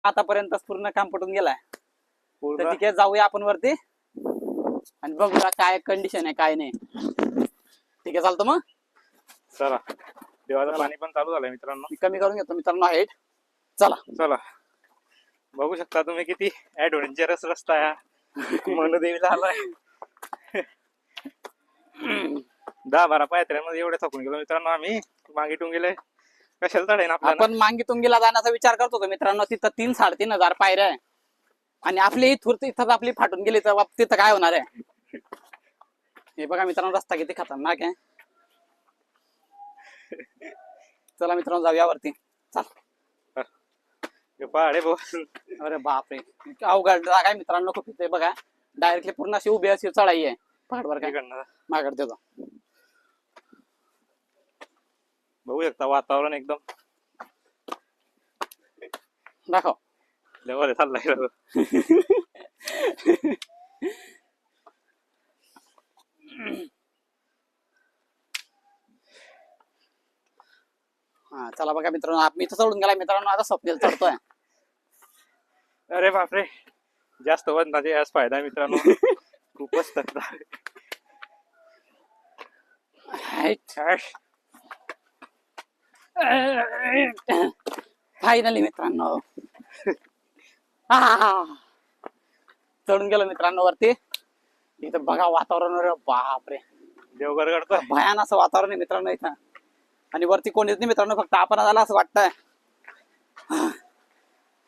आतापर्यंत पूर्ण काम पटून गेलाय. पूर्ण तर ठीक आहे, जाऊया आपण वरती आणि बघूया काय कंडिशन आहे काय नाही. ठीक आहे, चालतं मग. चला, देवाचं पाणी पण चालू झालंय मित्रांनो. मी कमी करून घेतो मित्रांनो हाईट. चला चला, बघू शकता तुम्ही किती ऍडव्हेंचरस रस्ता आहे. मनुदेवीला आलाय. 10-12 पायऱ्यांमध्ये एवढे थकून गेलो मित्रांनो आम्ही. मागे गेले कशाला चढायला आपल्याला. आपण मांगी तुंगीला जाण्याचा विचार करत होतो मित्रांनो. तिथं 3-3.5 पायऱ्या आहे आणि आपली इथं आपली फाटून गेली तर तिथं काय होणार आहे. हे बघा मित्रांनो, रस्ता किती खतरनाक आहे. चला मित्रांनो, जाऊया वरती. चल. पहाड आहे बोस. अरे बापरे, अवघड जागा आहे मित्रांनो खूप. इथे बघा डायरेक्टली पूर्ण अशी उभी अशी चढाई आहे पहाडवर. काय मागड देतो, बघू शकता वातावरण एकदम दाखव. लेवल चाललाय. हा चला बघा मित्रांनो, मी इथं चढून गेला मित्रांनो. आता स्वप्नील चढतोय. अरे बापरे, जास्त वजनाचे आज फायदा आहे मित्रांनो. खूपच तक्रार. फायनली मित्रांनो चढून गेलो मित्रांनो वरती. इथं बघा वातावरण, अरे बापरे, देवगड करतोय. भयान असं वातावरण आहे मित्रांनो इथं. आणि वरती कोणीच नाही मित्रांनो, फक्त आपण झाला असं वाटतंय.